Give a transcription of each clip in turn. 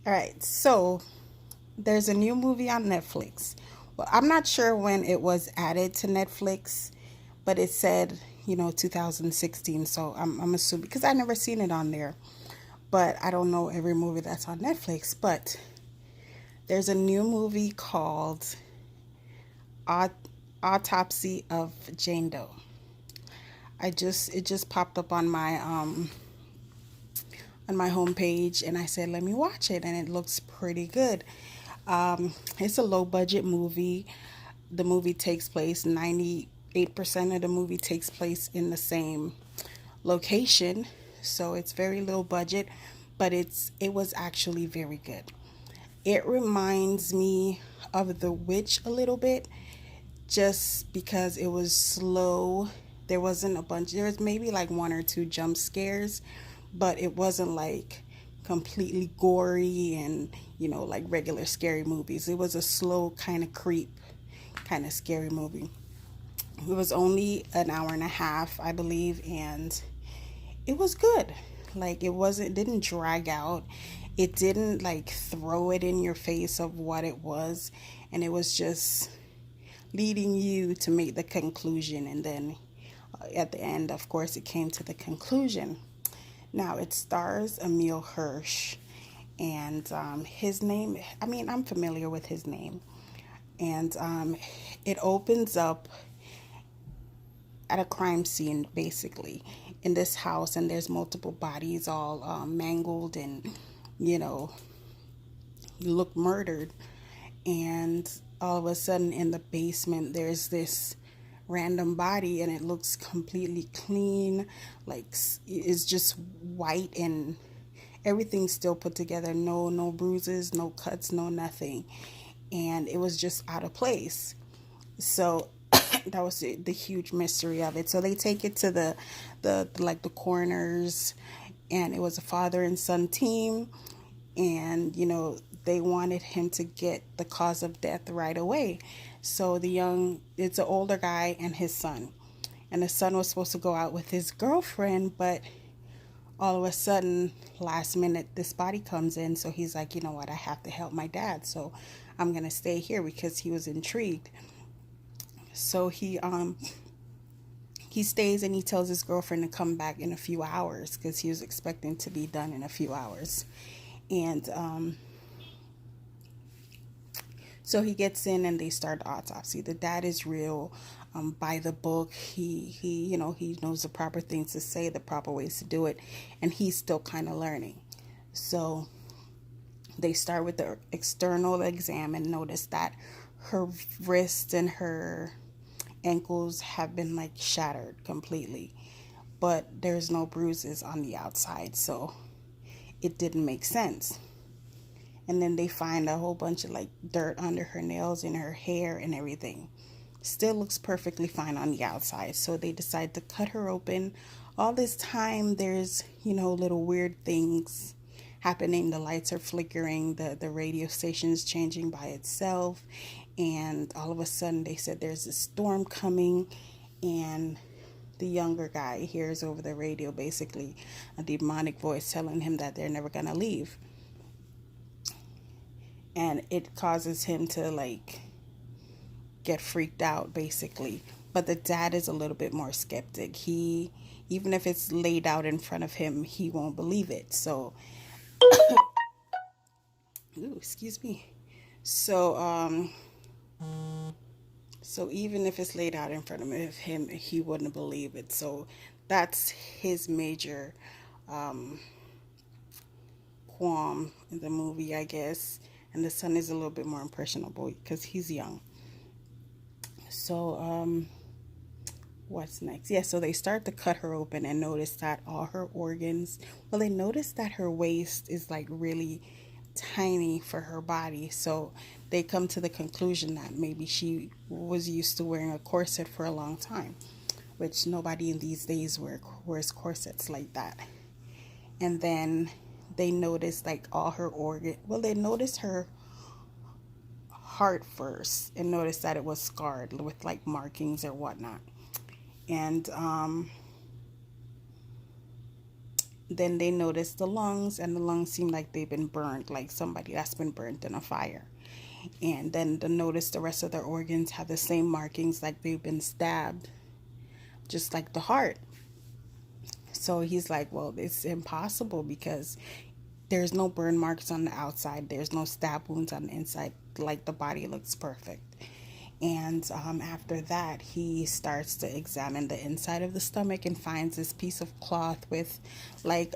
All right, so there's a new movie on Netflix. Well, I'm not sure when it was added to Netflix, but it said, 2016. So I'm assuming, because I never seen it on there, but I don't know every movie that's on Netflix. But there's a new movie called Aut- Autopsy of Jane Doe. It just popped up on my homepage, and I said, let me watch it, and it looks pretty good. It's a low budget movie. The movie takes place 98% of the movie takes place in the same location, so it's very low budget, but it was actually very good. It reminds me of The Witch a little bit, just because it was slow. There wasn't a bunch. There was maybe like one or two jump scares, but it wasn't like completely gory and, like regular scary movies. It was a slow kind of creep, kind of scary movie. It was only an hour and a half, I believe, and it was good. Like it didn't drag out. It didn't like throw it in your face of what it was, and it was just leading you to make the conclusion, and then at the end, of course, it came to the conclusion. Now it stars Emil Hirsch, and his name, I mean, I'm familiar with his name, and it opens up at a crime scene, basically, in this house, and there's multiple bodies all mangled and, you know, look murdered. And all of a sudden, in the basement, there's this random body, and it looks completely clean, like it's just white, and everything's still put together. No bruises, no cuts, no nothing, and it was just out of place. So that was the huge mystery of it. So they take it to the like the coroners, and it was a father and son team, and they wanted him to get the cause of death right away. So it's an older guy and his son, and the son was supposed to go out with his girlfriend, but all of a sudden, last minute, this body comes in. So he's like, you know what, I have to help my dad, so I'm gonna stay here, because he was intrigued. So he stays, and he tells his girlfriend to come back in a few hours, because he was expecting to be done in a few hours. And so he gets in, and they start the autopsy. The dad is real, by the book. He knows the proper things to say, the proper ways to do it, and he's still kind of learning. So they start with the external exam and notice that her wrists and her ankles have been like shattered completely, but there's no bruises on the outside, so it didn't make sense. And then they find a whole bunch of like dirt under her nails and her hair and everything. Still looks perfectly fine on the outside, so they decide to cut her open. All this time, there's little weird things happening. The lights are flickering, the radio station's changing by itself, and all of a sudden they said there's a storm coming. And the younger guy hears over the radio basically a demonic voice telling him that they're never gonna leave, and it causes him to like get freaked out basically. But the dad is a little bit more skeptic. He Even if it's laid out in front of him, he won't believe it. So ooh, excuse me. So even if it's laid out in front of him, he wouldn't believe it. So that's his major qualm in the movie, I guess. And the son is a little bit more impressionable because he's young. So what's next? Yeah, so they start to cut her open and notice that all her organs, well, they notice that her waist is like really tiny for her body. So they come to the conclusion that maybe she was used to wearing a corset for a long time, which nobody in these days wears corsets like that. And then they noticed like all her organ, well, they noticed her heart first and noticed that it was scarred with like markings or whatnot. And Then they notice the lungs, and the lungs seem like they've been burned, like somebody that's been burnt in a fire. And then they notice the rest of their organs have the same markings, like they've been stabbed, just like the heart. So he's like, well, it's impossible because there's no burn marks on the outside, there's no stab wounds on the inside, like the body looks perfect. And after that, he starts to examine the inside of the stomach and finds this piece of cloth with like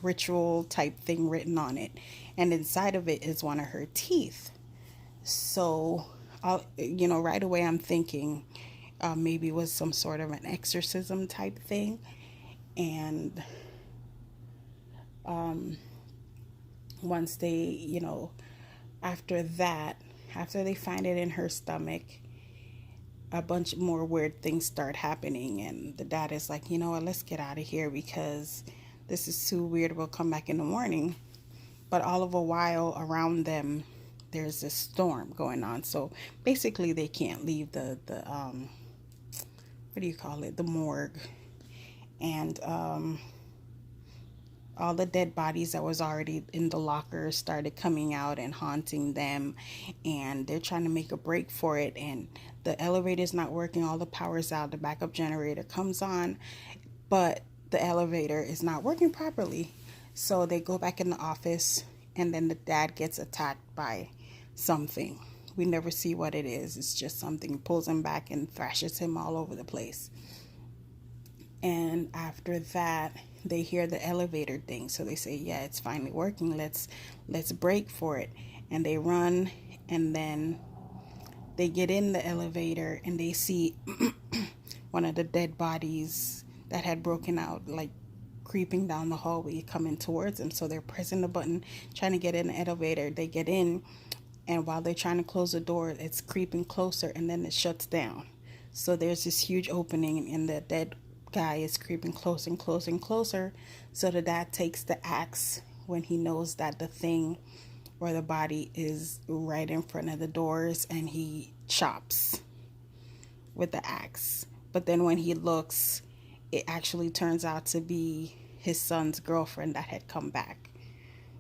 ritual type thing written on it. And inside of it is one of her teeth. So, right away I'm thinking maybe it was some sort of an exorcism type thing. And once they, after that, after they find it in her stomach, a bunch more weird things start happening. And the dad is like, you know what, let's get out of here because this is too weird. We'll come back in the morning. But all of a while around them, there's this storm going on. So basically, they can't leave the what do you call it? The morgue. And all the dead bodies that was already in the locker started coming out and haunting them, and they're trying to make a break for it, and the elevator's not working, all the power's out, the backup generator comes on, but the elevator is not working properly. So they go back in the office, and then the dad gets attacked by something. We never see what it is. It's just something pulls him back and thrashes him all over the place. And after that, they hear the elevator thing. So they say, yeah, it's finally working. Let's break for it. And they run, and then they get in the elevator and they see one of the dead bodies that had broken out, like creeping down the hallway, coming towards them. So they're pressing the button, trying to get in the elevator. They get in, and while they're trying to close the door, it's creeping closer, and then it shuts down. So there's this huge opening, and the dead guy is creeping closer and closer and closer. So the dad takes the axe when he knows that the thing or the body is right in front of the doors, and he chops with the axe. But then when he looks, it actually turns out to be his son's girlfriend that had come back,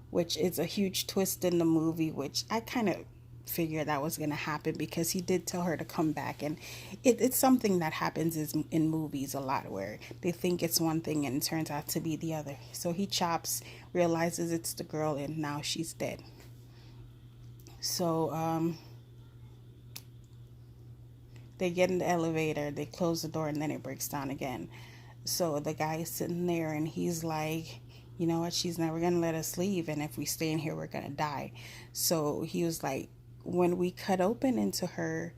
which is a huge twist in the movie, which I kind of figured that was going to happen because he did tell her to come back. And it's something that happens in movies a lot, where they think it's one thing and it turns out to be the other. So he chops, realizes it's the girl, and now she's dead. So they get in the elevator, they close the door, and then it breaks down again. So the guy is sitting there, and he's like, you know what, she's never gonna let us leave, and if we stay in here, we're gonna die. So he was like, when we cut open into her,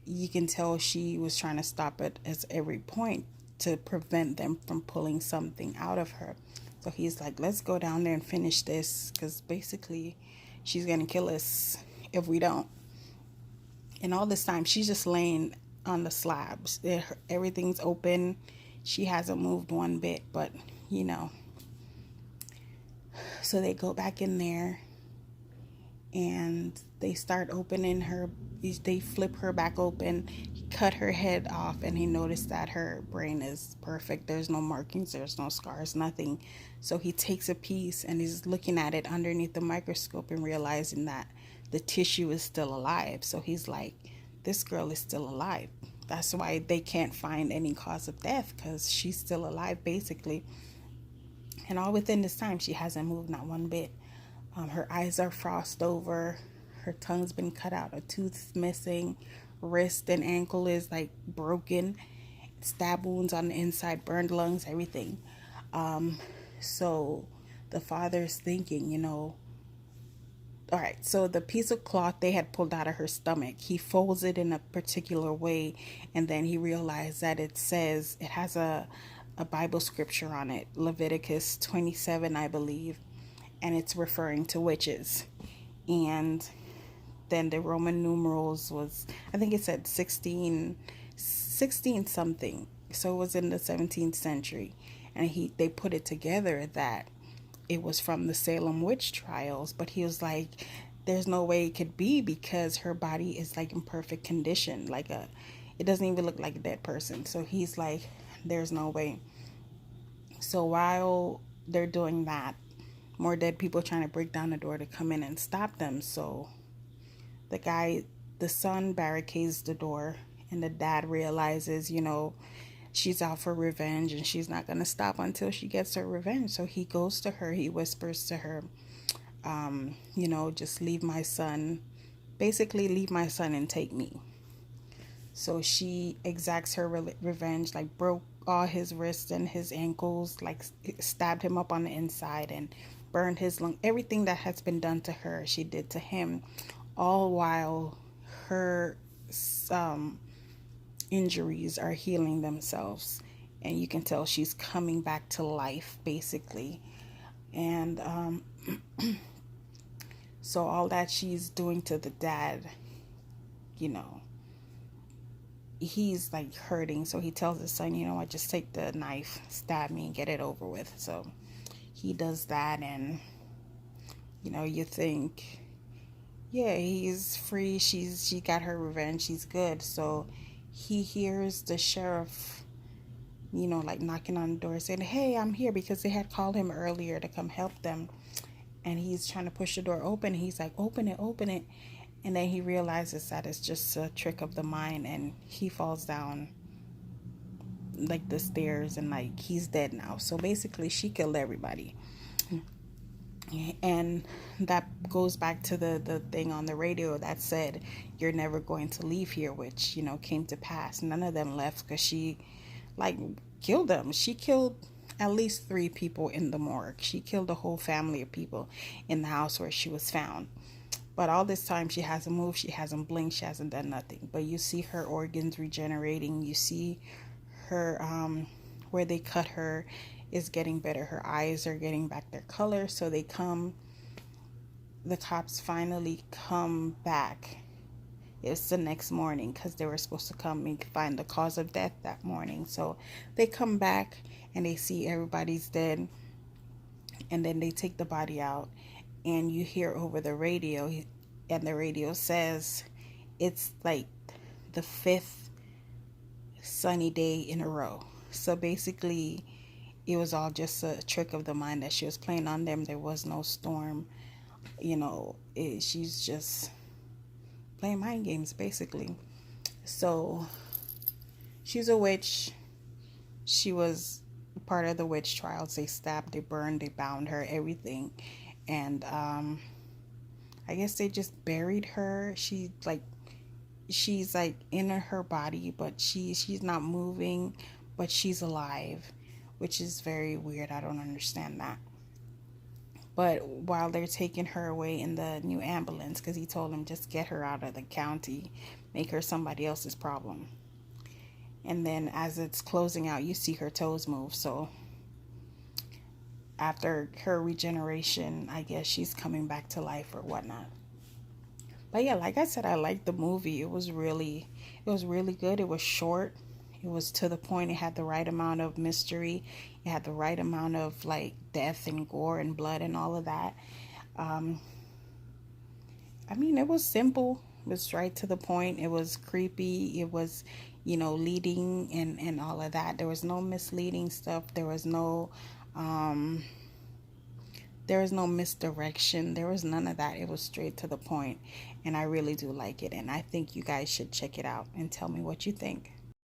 you can tell she was trying to stop it at every point to prevent them from pulling something out of her. So he's like, let's go down there and finish this, because basically she's gonna kill us if we don't. And all this time, she's just laying on the slabs. Everything's open. She hasn't moved one bit, but So they go back in there, and they start opening her. They flip her back open, cut her head off, and he noticed that her brain is perfect. There's no markings, there's no scars, nothing. So he takes a piece and he's looking at it underneath the microscope and realizing that the tissue is still alive. So he's like, this girl is still alive. That's why they can't find any cause of death, because she's still alive, basically. And all within this time, she hasn't moved, not one bit. Her eyes are frosted over. Her tongue's been cut out. A tooth's missing. Wrist and ankle is like broken. Stab wounds on the inside, burned lungs, everything. So the father's thinking, all right, so the piece of cloth they had pulled out of her stomach, he folds it in a particular way, and then he realized that it has a Bible scripture on it, Leviticus 27, I believe, and it's referring to witches. And then the Roman numerals was, I think it said 16 something, so it was in the 17th century, and they put it together that it was from the Salem witch trials. But he was like, there's no way it could be, because her body is like in perfect condition, it doesn't even look like a dead person. So he's like, there's no way. So while they're doing that, more dead people trying to break down the door to come in and stop them. So the guy, the son barricades the door, and the dad realizes, she's out for revenge and she's not going to stop until she gets her revenge. So he goes to her, he whispers to her, just leave my son, basically leave my son and take me. So she exacts her revenge, like broke all his wrists and his ankles, like stabbed him up on the inside and burned his lung. Everything that has been done to her, she did to him, all while her injuries are healing themselves. And you can tell she's coming back to life, basically. And so all that she's doing to the dad, you know, he's like hurting. So he tells his son, what, just take the knife, stab me, and get it over with. So he does that, and you think, yeah, he's free. She got her revenge. She's good. So he hears the sheriff, like knocking on the door saying, "Hey, I'm here," because they had called him earlier to come help them. And he's trying to push the door open. He's like, "Open it, open it." And then he realizes that it's just a trick of the mind, and he falls down like the stairs, and like he's dead now. So basically she killed everybody. And that goes back to the thing on the radio that said, "You're never going to leave here," which came to pass. None of them left because she like killed them. She killed at least 3 people in the morgue. She killed a whole family of people in the house where she was found. But all this time she hasn't moved, she hasn't blinked, she hasn't done nothing. But you see her organs regenerating. You see her where they cut her is getting better. Her eyes are getting back their color. So the cops finally come back. It's the next morning because they were supposed to come and find the cause of death that morning. So they come back and they see everybody's dead, and then they take the body out, and you hear over the radio, and the radio says it's like the 5th sunny day in a row. So basically it was all just a trick of the mind that she was playing on them. There was no storm. She's just playing mind games, basically. So she's a witch. She was part of the witch trials. They stabbed, they burned, they bound her, everything. And I guess they just buried her. She's like in her body, but she's not moving, but she's alive, which is very weird. I don't understand that. But while they're taking her away in the new ambulance, because he told them just get her out of the county, make her somebody else's problem. And then as it's closing out, you see her toes move. So after her regeneration, I guess she's coming back to life or whatnot. But yeah, like I said, I liked the movie. It was really good. It was short. It was to the point. It had the right amount of mystery. It had the right amount of like death and gore and blood and all of that. It was simple. It was right to the point. It was creepy. It was, leading and all of that. There was no misleading stuff. There was no misdirection. There was none of that. It was straight to the point, and I really do like it, and I think you guys should check it out and tell me what you think.